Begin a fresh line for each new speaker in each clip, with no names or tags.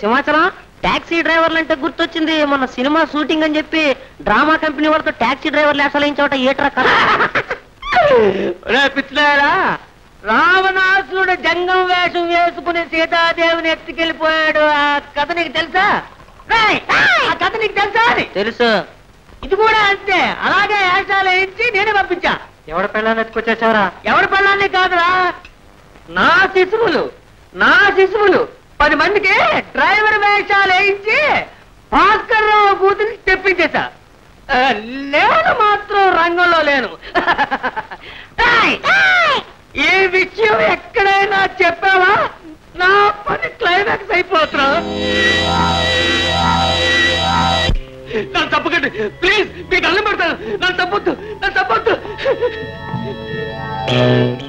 Simhachalam taxi డ్రైవర్లు అంటే గుర్తొచ్చింది. మొన్న సినిమా షూటింగ్ అని చెప్పి డ్రామా కంపెనీ వాళ్ళతో టాక్సీ డ్రైవర్లు అసలేంచోట ఏట్రా కదా. పిచ్చినారా, రావణాసురుడు జంగం వేషం వేసుకుని సీతాదేవిని ఎత్తుకెళ్ళిపోయాడు. ఆ కథ నీకు తెలుసా? ఆ కథ నీకు తెలుసా? తెలుసు. ఇది కూడా అంతే, అలాగే వేషాలు వేయించి నేనే పంపించా. ఎవరి పిల్లల్ని ఎత్తుకొచ్చేసావరా? ఎవరి పిల్లల్ని కాదురా, నా శిశువులు 10 మందికి డ్రైవర్ వేషాలు వేయించి భాస్కర్ రావు కూతురు తెప్పించేశా. నేను మాత్రం రంగంలో లేను. ఈ విషయం ఎక్కడైనా చెప్పావా నా పని క్లైమాక్స్ అయిపోతున్నా. నన్ను తప్పకండి ప్లీజ్, మీకు అల్లం పెడతాను. నన్ను తప్పొద్దు.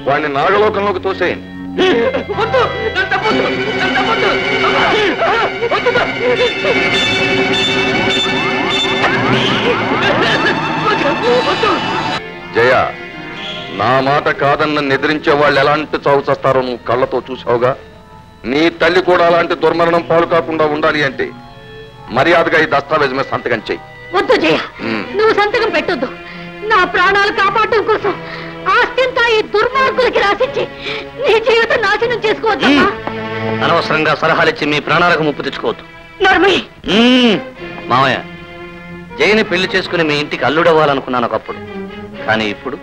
వాడిని నాగలోకంలోకి తోసేయండి.
వద్దు, నన్ను తప్పొద్దు.
జయ, నా మాట కాదన్న నిద్రించే వాళ్ళు ఎలాంటి చావు చేస్తారో నువ్వు కళ్ళతో చూసావుగా. నీ తల్లి కూడా అలాంటి దుర్మరణం పాలు కాకుండా ఉండాలి అంటే మర్యాదగా ఈ దస్తావేజ్ మీద సంతకం చెయ్యి.
వద్దు జయ, నువ్వు సంతకం పెట్టొద్దు. నా ప్రాణాలు కాపాడటం కోసం ఆస్తింతా ఈ దుర్మార్గులకి రాసిచ్చి నీ జీవితం నాశనం చేసుకోవద్దు.
అనవసరంగా సలహాలిచ్చి మీ ప్రాణాలకు ముప్పు తెచ్చుకోవద్దు. మామయ్య, జయని పెళ్లి చేసుకుని మీ ఇంటికి అల్లుడవ్వాలనుకున్నాను ఒకప్పుడు. కానీ ఇప్పుడు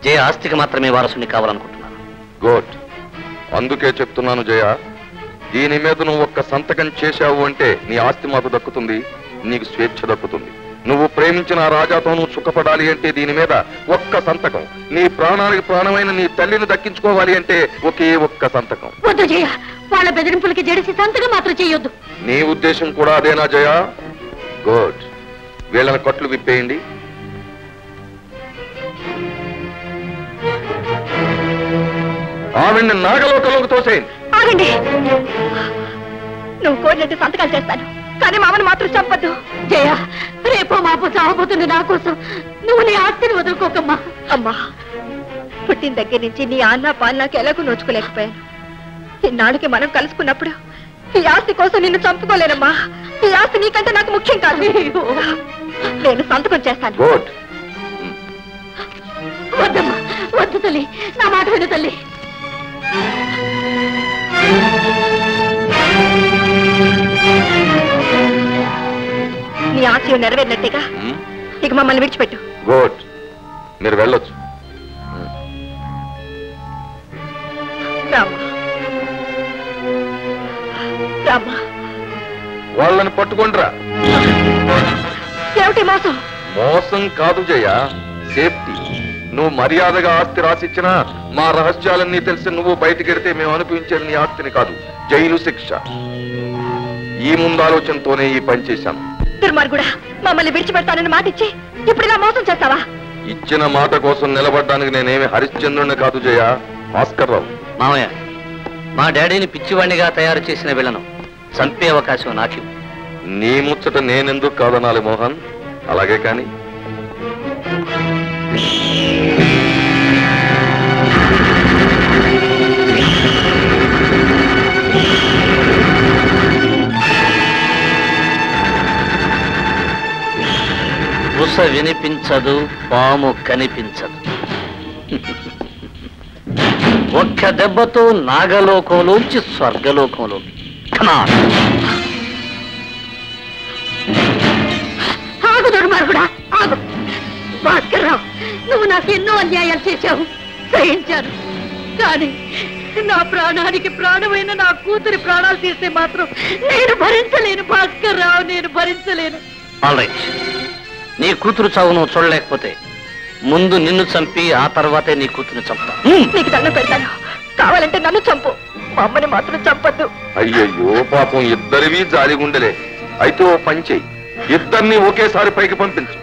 జయ ఆస్తికి మాత్రమే వారసుని కావాలనుకుంటున్నాను.
గుడ్. అందుకే చెప్తున్నాను జయ, దీని మీద నువ్వు ఒక్క సంతకం చేశావు అంటే నీ ఆస్తి మాకు దక్కుతుంది, నీకు స్వేచ్ఛ దక్కుతుంది. నువ్వు ప్రేమించిన రాజాతో నువ్వు సుఖపడాలి అంటే దీని మీద ఒక్క సంతకం. నీ ప్రాణానికి ప్రాణమైన నీ తల్లిని దక్కించుకోవాలి అంటే ఒకే ఒక్క సంతకం.
వద్దు జయ, వాళ్ళ బెదిరింపులకి జడిసి సంతకం మాత్రం చేయొద్దు.
నీ ఉద్దేశం కూడా అదేనా జయ? గుడ్. వీళ్ళని కట్లు విప్పేయండి. ఆవిడ్ని నాగలోకంలోకి తోసేయండి.
ఆగండి, నువ్వు కోరినట్టు సంతకాలు చేస్తాను, కానీ మామను మాత్రం చంపద్దు. జయ, రేపో మాపో చావబోతుంది నా కోసం. నువ్వు నీ ఆస్తిని వదులుకోకమ్మా. అమ్మా, పుట్టిన దగ్గర నుంచి నీ ఆన్న పాలనాకి ఎలాగూ నోచుకోలేకపోయాను. ఇన్నాళ్ళకి మనం కలుసుకున్నప్పుడు ఈ ఆస్తి కోసం నిన్ను చంపుకోలేనమ్మా. ఈ ఆస్తి నీకంటే నాకు ముఖ్యం కాదు. నేను సంతకం చేస్తాను. వద్దమ్మా, వద్దు తల్లి, నా మాట విను తల్లి. నీ ఆశయం నెరవేరినట్టేగా, ఇక మమ్మల్ని విడిచిపెట్టు.
గుడ్, మీరు వెళ్ళొచ్చు. వాళ్ళని పట్టుకుంటారా?
ఏమిటి మోసం?
మోసం కాదు జయ, సేఫ్టీ. నువ్వు మర్యాదగా ఆస్తి రాసిచ్చినా మా రహస్యాలన్నీ తెలిసి నువ్వు బయటకెడితే మేము అనిపించేది నీ ఆస్తిని కాదు, జైలు శిక్ష. ఈ ముందు ఆలోచనతోనే ఈ పని చేశాను.
దుర్మార్గుడా, మమ్మల్ని విడిచిపెడతానని మాట ఇచ్చి ఇప్పుడు ఇలా మోసం చేస్తావా?
ఇచ్చిన మాట కోసం నిలబడ్డానికి నేనేమి హరిశ్చంద్రుడిని కాదు జయ, భాస్కర్ రావు.
మామయ్య, మా డాడీని పిచ్చివాణ్ణిగా తయారు చేసిన వీళ్ళను చంపే అవకాశం నాకు.
నీ ముచ్చట నేనెందుకు కాదనాలి మోహన్. అలాగే కాని
ఉస వినిపించదు, పాము కనిపించదు. ఒక్క దెబ్బతో నాగలోకంలోంచి స్వర్గలోకంలో.
ఆగు దుర్మార్గుడా, ఆగు. భాస్కర్ రావు, నువ్వు నాకు ఎన్నో అన్యాయాలు చేశావు, సహించాను. కానీ నా ప్రాణానికి ప్రాణమైన నా కూతురి ప్రాణాలు తీస్తే మాత్రం నేను భరించలేను భాస్కర్ రావు, నేను భరించలేను.
ఆల్రైట్, నీ కూతురు చావు నువ్వు చూడలేకపోతే ముందు నిన్ను చంపి ఆ తర్వాతే నీ కూతురుని చంపుతా.
నీకు దండం పెడతాను, కావాలంటే నన్ను చంపు, మా అమ్మని మాత్రం చంపద్దు.
అయ్యయ్యో పాపం, ఇద్దరివి జాలిగుండలే. అయితే ఓ పని చెయ్యి, ఇద్దరిని ఒకేసారి పైకి పంపించు.